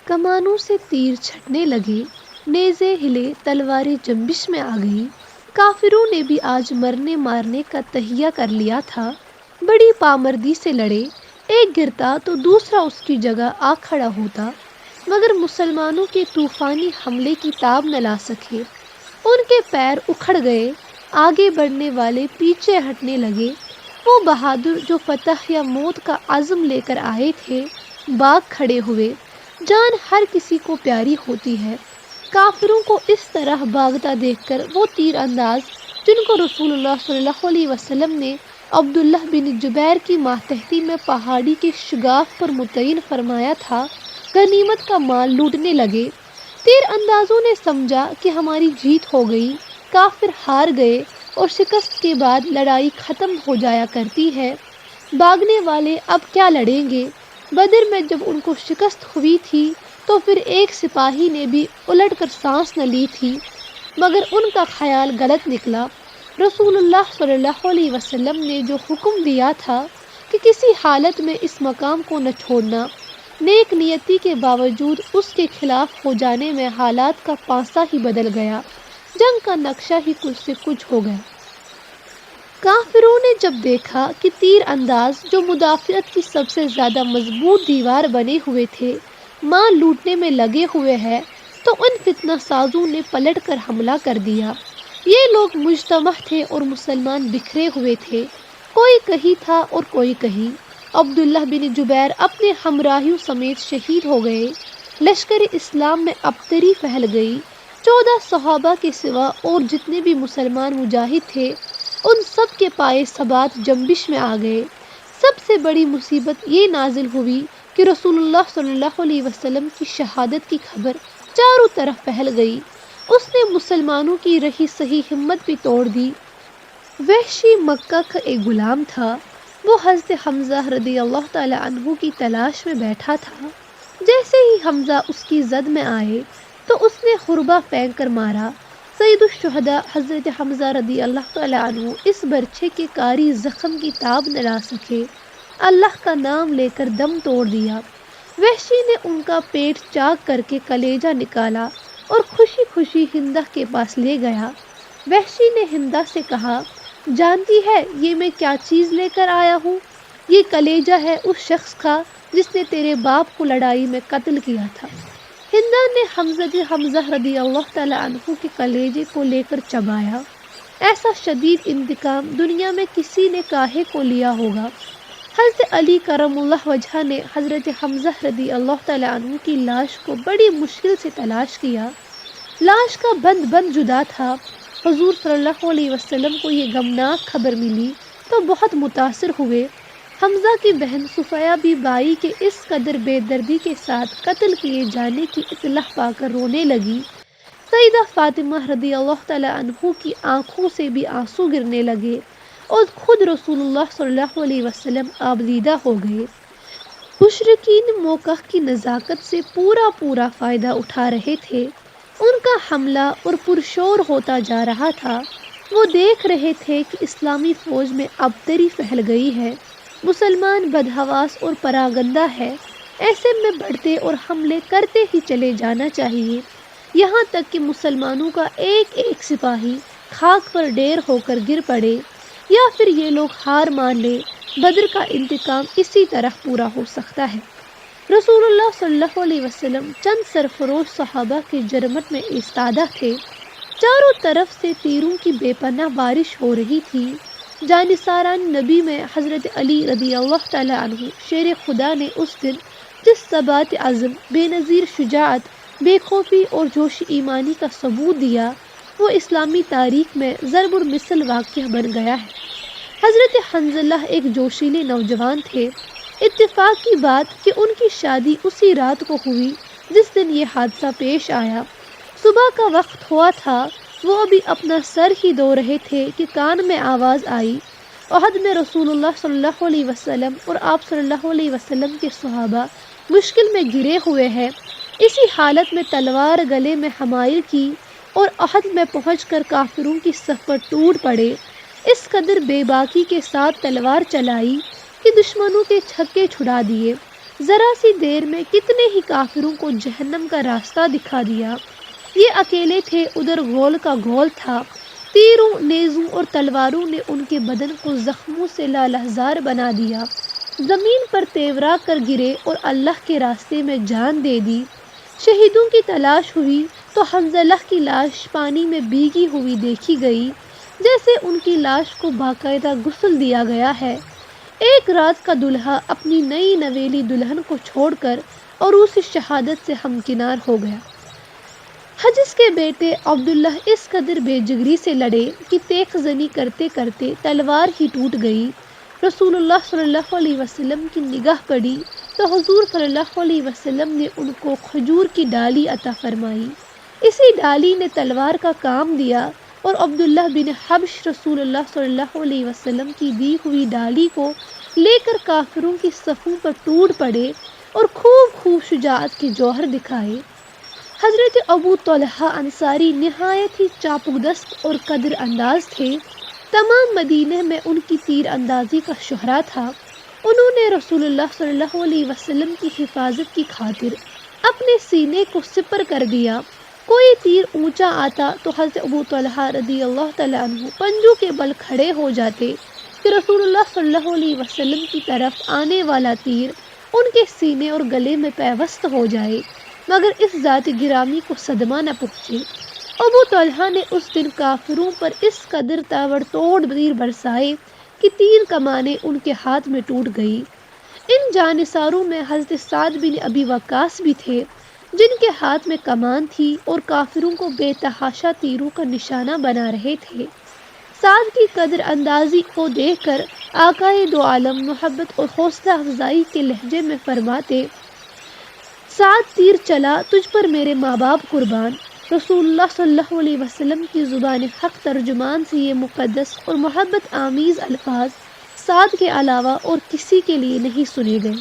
کمانوں سے تیر چھٹنے لگے، نیزے ہلے، تلواریں جنبش میں آ گئی۔ کافروں نے بھی آج مرنے مارنے کا تہیہ کر لیا تھا۔ بڑی پامردی سے لڑے، ایک گرتا تو دوسرا اس کی جگہ آ کھڑا ہوتا، مگر مسلمانوں کے طوفانی حملے کی تاب نہ لا سکے۔ ان کے پیر اکھڑ گئے، آگے بڑھنے والے پیچھے ہٹنے لگے۔ وہ بہادر جو فتح یا موت کا عزم لے کر آئے تھے، باغ کھڑے ہوئے۔ جان ہر کسی کو پیاری ہوتی ہے۔ کافروں کو اس طرح بھاگتا دیکھ کر وہ تیر انداز جن کو رسول اللہ صلی اللہ علیہ وسلم نے عبداللہ بن جبیر کی ماتحتی میں پہاڑی کے شگاف پر متعین فرمایا تھا، غنیمت کا مال لوٹنے لگے۔ تیر اندازوں نے سمجھا کہ ہماری جیت ہو گئی، کافر ہار گئے اور شکست کے بعد لڑائی ختم ہو جایا کرتی ہے۔ بھاگنے والے اب کیا لڑیں گے؟ بدر میں جب ان کو شکست ہوئی تھی تو پھر ایک سپاہی نے بھی الٹ کر سانس نہ لی تھی، مگر ان کا خیال غلط نکلا۔ رسول اللہ صلی اللہ علیہ وسلم نے جو حکم دیا تھا کہ کسی حالت میں اس مقام کو نہ چھوڑنا، نیک نیتی کے باوجود اس کے خلاف ہو جانے میں حالات کا پانسا ہی بدل گیا، جنگ کا نقشہ ہی کچھ سے کچھ ہو گیا۔ کافروں نے جب دیکھا کہ تیر انداز جو مدافعت کی سب سے زیادہ مضبوط دیوار بنے ہوئے تھے، مال لوٹنے میں لگے ہوئے ہیں، تو ان فتنہ سازوں نے پلٹ کر حملہ کر دیا۔ یہ لوگ مجتمع تھے اور مسلمان بکھرے ہوئے تھے، کوئی کہیں تھا اور کوئی کہیں۔ عبداللہ بن جبیر اپنے ہمراہیوں سمیت شہید ہو گئے۔ لشکر اسلام میں ابتری پھیل گئی۔ 14 صحابہ کے سوا اور جتنے بھی مسلمان مجاہد تھے، ان سب کے پائے ثبات جنبش میں آ گئے۔ سب سے بڑی مصیبت یہ نازل ہوئی کہ رسول اللہ صلی اللہ علیہ وسلم کی شہادت کی خبر چاروں طرف پھیل گئی۔ اس نے مسلمانوں کی رہی صحیح ہمت بھی توڑ دی۔ وحشی مکہ کا ایک غلام تھا، وہ حضرت حمزہ رضی اللہ تعالی عنہ کی تلاش میں بیٹھا تھا۔ جیسے ہی حمزہ اس کی زد میں آئے تو اس نے حربہ پھینک کر مارا۔ سید الشہداء حضرت حمزہ رضی اللہ تعالی عنہ اس برچھے کے کاری زخم کی تاب نہ لا سکے، اللہ کا نام لے کر دم توڑ دیا۔ وحشی نے ان کا پیٹ چاک کر کے کلیجہ نکالا اور خوشی خوشی ہندہ کے پاس لے گیا۔ وحشی نے ہندہ سے کہا، جانتی ہے یہ میں کیا چیز لے کر آیا ہوں؟ یہ کلیجہ ہے اس شخص کا جس نے تیرے باپ کو لڑائی میں قتل کیا تھا۔ ہندہ نے حمزہ رضی اللہ تعالی عنہ کے کلیجے کو لے کر چبایا۔ ایسا شدید انتقام دنیا میں کسی نے کاہے کو لیا ہوگا۔ حضرت علی کرم اللہ وجہہ نے حضرت حمزہ رضی اللہ تعالی عنہ کی لاش کو بڑی مشکل سے تلاش کیا۔ لاش کا بند جدا تھا۔ حضور صلی اللہ علیہ وسلم کو یہ غمناک خبر ملی تو بہت متاثر ہوئے۔ حمزہ کی بہن صفیہ بھی بائی کے اس قدر بے دردی کے ساتھ قتل کیے جانے کی اطلاع پا کر رونے لگی۔ سیدہ فاطمہ رضی اللہ تعالی عنہ کی آنکھوں سے بھی آنسو گرنے لگے اور خود رسول اللہ صلی اللہ علیہ وسلم آبدیدہ ہو گئے۔ مشرکین موقع کی نزاکت سے پورا فائدہ اٹھا رہے تھے۔ ان کا حملہ اور پرشور ہوتا جا رہا تھا۔ وہ دیکھ رہے تھے کہ اسلامی فوج میں ابتری پھیل گئی ہے، مسلمان بدحواس اور پراگندہ ہے۔ ایسے میں بڑھتے اور حملے کرتے ہی چلے جانا چاہیے، یہاں تک کہ مسلمانوں کا ایک ایک سپاہی خاک پر ڈھیر ہو کر گر پڑے، یا پھر یہ لوگ ہار مان لے۔ بدر کا انتقام اسی طرح پورا ہو سکتا ہے۔ رسول اللہ صلی اللہ علیہ وسلم چند سرفروش صحابہ کے جرمٹ میں ایستادہ تھے۔ چاروں طرف سے تیروں کی بے پناہ بارش ہو رہی تھی۔ جانثاران نبی میں حضرت علی رضی اللہ تعالی عنہ شیر خدا نے اس دن جس ثبات عزم، بے نظیر شجاعت، بے خوفی اور جوش ایمانی کا ثبوت دیا، وہ اسلامی تاریخ میں ضرب المثل واقعہ بن گیا ہے۔ حضرت حنظلہ ایک جوشیلے نوجوان تھے۔ اتفاق کی بات کہ ان کی شادی اسی رات کو ہوئی جس دن یہ حادثہ پیش آیا۔ صبح کا وقت ہوا تھا، وہ ابھی اپنا سر ہی دھو رہے تھے کہ کان میں آواز آئی، احد میں رسول اللہ صلی اللہ علیہ وسلم اور آپ صلی اللہ علیہ وسلم کے صحابہ مشکل میں گرے ہوئے ہیں۔ اسی حالت میں تلوار گلے میں حمائل کی اور احد میں پہنچ کر کافروں کی صف پر ٹوٹ پڑے۔ اس قدر بے باکی کے ساتھ تلوار چلائی کہ دشمنوں کے چھکے چھڑا دیے۔ ذرا سی دیر میں کتنے ہی کافروں کو جہنم کا راستہ دکھا دیا۔ یہ اکیلے تھے، ادھر غول کا غول تھا۔ تیروں، نیزوں اور تلواروں نے ان کے بدن کو زخموں سے لالہزار بنا دیا۔ زمین پر تیورا کر گرے اور اللہ کے راستے میں جان دے دی۔ شہیدوں کی تلاش ہوئی تو حنظلہ کی لاش پانی میں بھیگی ہوئی دیکھی گئی، جیسے ان کی لاش کو باقاعدہ غسل دیا گیا ہے۔ ایک رات کا دلہا اپنی نئی نویلی دلہن کو چھوڑ کر عروس شہادت سے ہمکنار ہو گیا۔ حجز کے بیٹے عبداللہ اس قدر بے جگری سے لڑے کہ تیغ زنی کرتے کرتے تلوار ہی ٹوٹ گئی۔ رسول اللہ صلی اللہ علیہ وسلم کی نگاہ پڑی تو حضور صلی اللہ علیہ وسلم نے ان کو کھجور کی ڈالی عطا فرمائی۔ اسی ڈالی نے تلوار کا کام دیا اور عبداللہ بن حبش رسول اللہ صلی اللہ علیہ وسلم کی دی ہوئی ڈالی کو لے کر کافروں کی صفوں پر ٹوٹ پڑے اور خوب شجاعت کے جوہر دکھائے۔ حضرت ابو طلحہ انصاری نہایت ہی چاپک دست اور قدر انداز تھے۔ تمام مدینہ میں ان کی تیر اندازی کا شہرا تھا۔ انہوں نے رسول اللہ صلی اللہ علیہ وسلم کی حفاظت کی خاطر اپنے سینے کو سپر کر دیا۔ کوئی تیر اونچا آتا تو حضرت ابو طلحہ رضی اللہ تعالیٰ عنہ پنجوں کے بل کھڑے ہو جاتے کہ رسول اللہ صلی اللہ علیہ وسلم کی طرف آنے والا تیر ان کے سینے اور گلے میں پیوست ہو جائے، مگر اس ذات گرامی کو صدمہ نہ پہنچے۔ ابو طلحہ نے اس دن کافروں پر اس قدر تاوڑ توڑ تیر برسائے کہ تیر کمانیں ان کے ہاتھ میں ٹوٹ گئی۔ ان جانثاروں میں حضرت سعد بن ابی وقاص بھی تھے، جن کے ہاتھ میں کمان تھی اور کافروں کو بے تحاشا تیروں کا نشانہ بنا رہے تھے۔ سعد کی قدر اندازی کو دیکھ کر آقائے دو عالم محبت اور حوصلہ افزائی کے لہجے میں فرماتے: سعد، تیر چلا تجھ پر میرے ماں باپ قربان۔ رسول اللہ صلی اللہ علیہ وسلم کی زبان حق ترجمان سے یہ مقدس اور محبت آمیز الفاظ سعد کے علاوہ اور کسی کے لیے نہیں سنے گئے۔